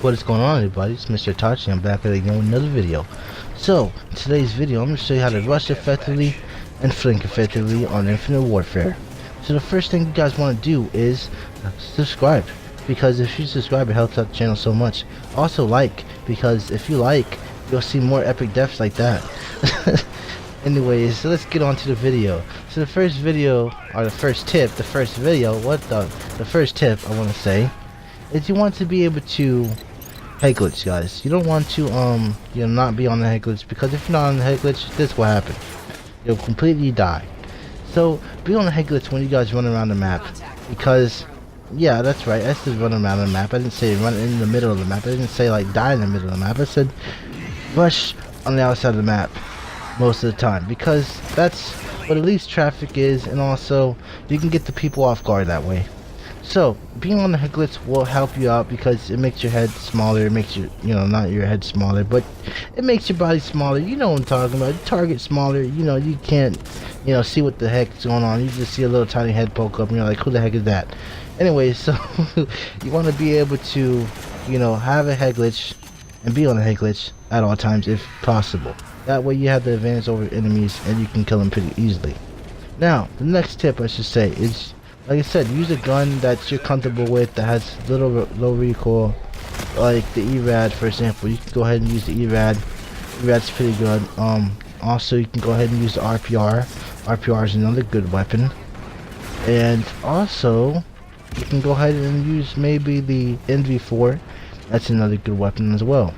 What is going on, everybody? It's Mr. Tachi. I'm back again with another video. So, in today's video, I'm going to show you how to rush effectively and flank effectively on Infinite Warfare. So the first thing you guys want to do is subscribe, because if you subscribe, it helps out the channel so much. Also like, because if you like, you'll see more epic deaths like that. Anyways, so let's get on to the video. So the first video, or the first tip, the first tip I want to say is you want to be able to head glitch, guys. You don't want to not be on the head glitch, because if you're not on the head glitch, this will happen. You'll completely die. So be on the head glitch when you guys run around the map, because yeah, that's right, I said run around the map. I didn't say run in the middle of the map. I didn't say like die in the middle of the map. I said rush on the outside of the map most of the time, because that's what the least traffic is, and also you can get the people off guard that way. So being on the head glitch will help you out, because it makes your head smaller. It makes your, not your head smaller, but it makes your body smaller. You know what I'm talking about. Your target smaller. You can't see what the heck is going on. You just see a little tiny head poke up and you're like, who the heck is that? Anyway, so you want to be able to have a head glitch and be on a head glitch at all times if possible. That way you have the advantage over enemies and you can kill them pretty easily. Now the next tip I should say is, like I said, use a gun that you're comfortable with, that has low recoil, like the ERAD, for example. You can go ahead and use the ERAD. ERAD's pretty good. Also, you can go ahead and use the RPR. RPR is another good weapon. And also, you can go ahead and use maybe the NV4. That's another good weapon as well.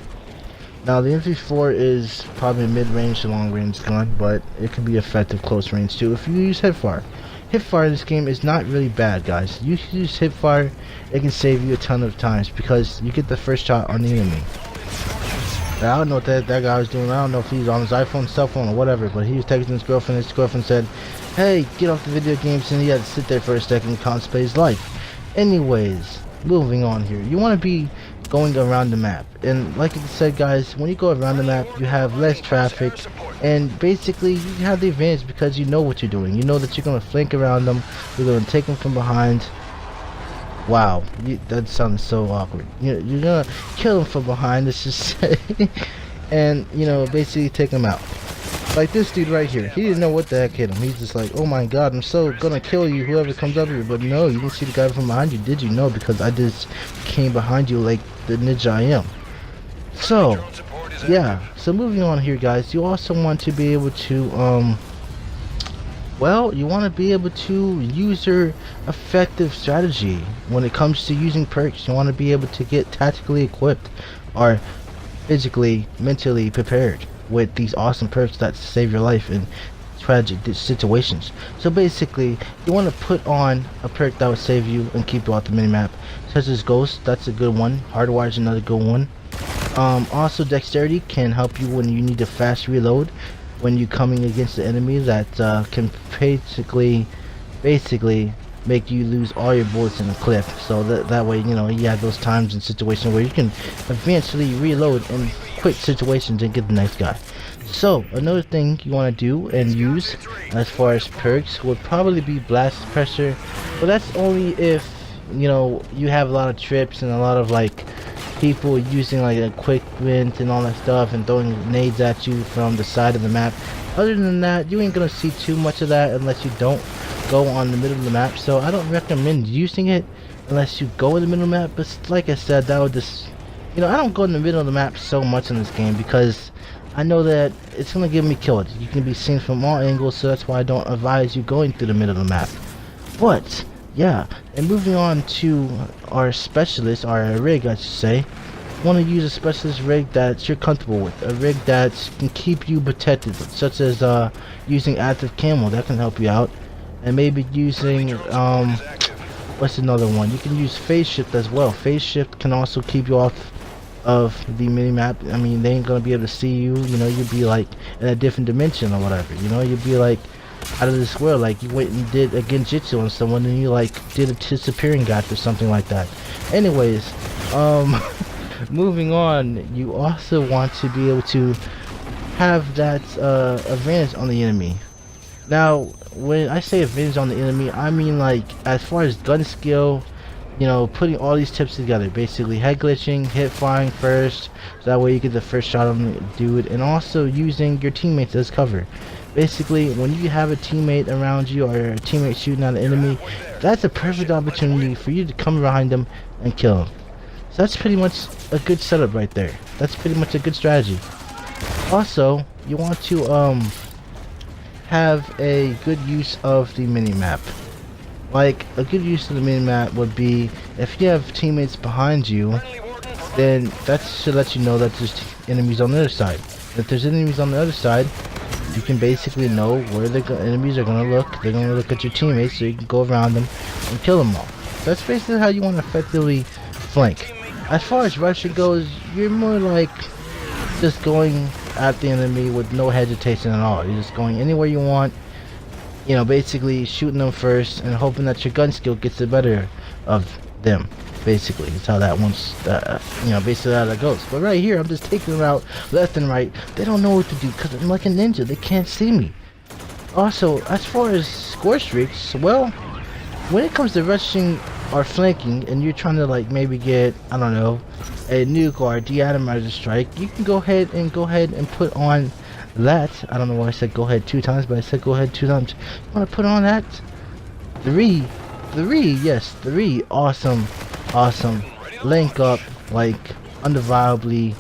Now, the NV4 is probably a mid-range to long-range gun, but it can be effective close range too if you use hipfire. Hipfire in this game is not really bad, guys. You use hipfire, it can save you a ton of times, because you get the first shot on the enemy. Now, I don't know what that guy was doing. I don't know if he's on his iPhone, cell phone, or whatever, but he was texting his girlfriend. His girlfriend said, hey, get off the video games, and he had to sit there for a second and contemplate his life. Anyways, moving on here. You want to be going around the map, and like I said, guys, when you go around the map, you have less traffic, and basically you have the advantage because you know what you're doing. You know that you're going to flank around them, you're going to take them from behind. Wow, that sounds so awkward. You're going to kill them from behind, let's just say, and basically take them out. Like this dude right here, he didn't know what the heck hit him. He's just like, oh my god, I'm so gonna kill you, whoever comes up here. But no, you didn't see the guy from behind you, did you? No, because I just came behind you like the ninja I am. So yeah, so moving on here, guys, you also want to be able to you want to be able to use your effective strategy when it comes to using perks. You want to be able to get tactically equipped, or physically, mentally prepared with these awesome perks that save your life in tragic situations. So basically, you want to put on a perk that will save you and keep you off the minimap, such as Ghost. That's a good one. Hardwire is another good one. Also, Dexterity can help you when you need to fast reload when you're coming against the enemy that can basically make you lose all your bullets in a clip. So that way, you have those times and situations where you can eventually reload in quick situations and get the next guy. So another thing you want to do and use as far as perks would probably be blast pressure, but that's only if you have a lot of trips and a lot of like people using like equipment and all that stuff and throwing nades at you from the side of the map. Other than that, you ain't gonna see too much of that unless you don't go on the middle of the map. So I don't recommend using it unless you go in the middle of the map. But like I said, that would just I don't go in the middle of the map so much in this game, because I know that it's gonna get me killed. You can be seen from all angles, so that's why I don't advise you going through the middle of the map. But yeah, and moving on to our specialist, or a rig I should say, want to use a specialist rig that you're comfortable with, a rig that can keep you protected, such as using active camo. That can help you out. And maybe using what's another one? You can use phase shift as well. Phase shift can also keep you off of the minimap. I mean, they ain't gonna be able to see you. You'd be like in a different dimension or whatever. You'd be like out of this world, like you went and did a genjutsu on someone and you like did a disappearing gap or something like that. Anyways, moving on, you also want to be able to have that advantage on the enemy. Now, when I say advantage on the enemy, I mean like as far as gun skill, you know, putting all these tips together. Basically, head glitching, hip firing first, so that way you get the first shot on the dude, and also using your teammates as cover. Basically, when you have a teammate around you or a teammate shooting at an enemy, that's a perfect opportunity for you to come behind them and kill them. So that's pretty much a good setup right there. That's pretty much a good strategy. Also, you want to have a good use of the mini-map. Like, a good use of the mini-map would be, if you have teammates behind you, then that should let you know that there's enemies on the other side. If there's enemies on the other side, you can basically know where the enemies are going to look. They're going to look at your teammates, so you can go around them and kill them all. So that's basically how you want to effectively flank. As far as rushing goes, you're more like just going at the enemy with no hesitation at all. You're just going anywhere you want, you know, basically shooting them first and hoping that your gun skill gets the better of them. Basically, it's how that one's, you know, basically how that goes. But right here, I'm just taking them out left and right. They don't know what to do because I'm like a ninja. They can't see me. Also, as far as score streaks, well, when it comes to rushing or flanking, and you're trying to like maybe get, I don't know, a nuke or a deatomizer strike, you can go ahead and put on that. I don't know why I said go ahead 2 times, but I said go ahead 2 times. You want to put on that 3, yes, 3 awesome link up, like undeniably,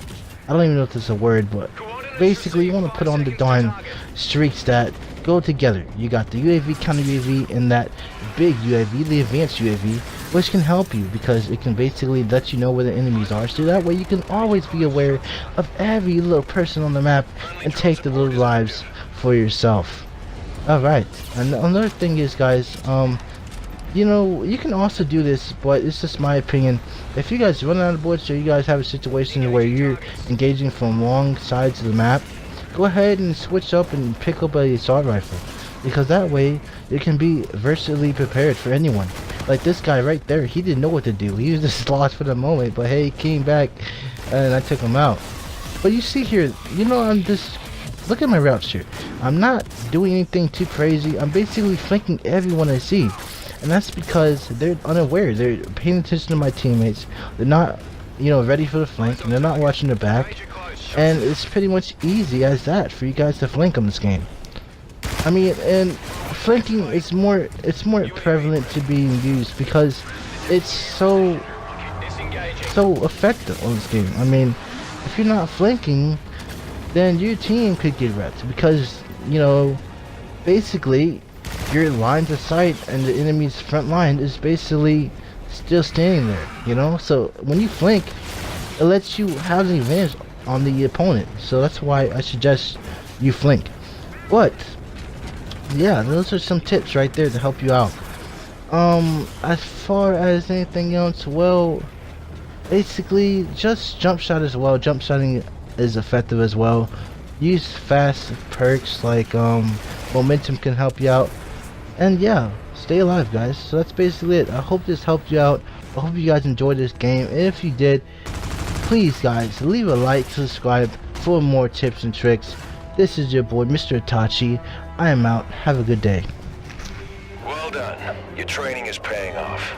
I don't even know if this is a word, but basically you want to put on the darn streaks that go together. You got the UAV, counter UAV, and that big UAV, the advanced UAV, which can help you because it can basically let you know where the enemies are, so that way you can always be aware of every little person on the map and take the little lives for yourself. Alright, and another thing is, guys, you know, you can also do this, but it's just my opinion. If you guys run out of bullets or you guys have a situation where you're engaging from long sides of the map, go ahead and switch up and pick up a assault rifle, because that way it can be versatily prepared for anyone. Like this guy right there, he didn't know what to do. He was just lost for the moment, but hey, he came back and I took him out. But you see here, you know, I'm just, look at my routes here. I'm not doing anything too crazy. I'm basically flanking everyone I see. And that's because they're unaware. They're paying attention to my teammates. They're not, you know, ready for the flank, and they're not watching their back. And it's pretty much easy as that for you guys to flank on this game. I mean, and flanking is more prevalent to being used because it's so effective on this game. I mean, if you're not flanking, then your team could get wrecked because, you know, basically your lines of sight and the enemy's front line is basically still standing there, you know. So when you flank, it lets you have the advantage on the opponent, so that's why I suggest you flank. But yeah, those are some tips right there to help you out. As far as anything else, well, basically just jump shot as well. Jump shotting is effective as well. Use fast perks like momentum can help you out. And yeah, stay alive, guys. So that's basically it. I hope this helped you out. I hope you guys enjoyed this game, and if you did, please guys, leave a like, subscribe for more tips and tricks. This is your boy, Mr. Itachi. I am out. Have a good day. Well done. Your training is paying off.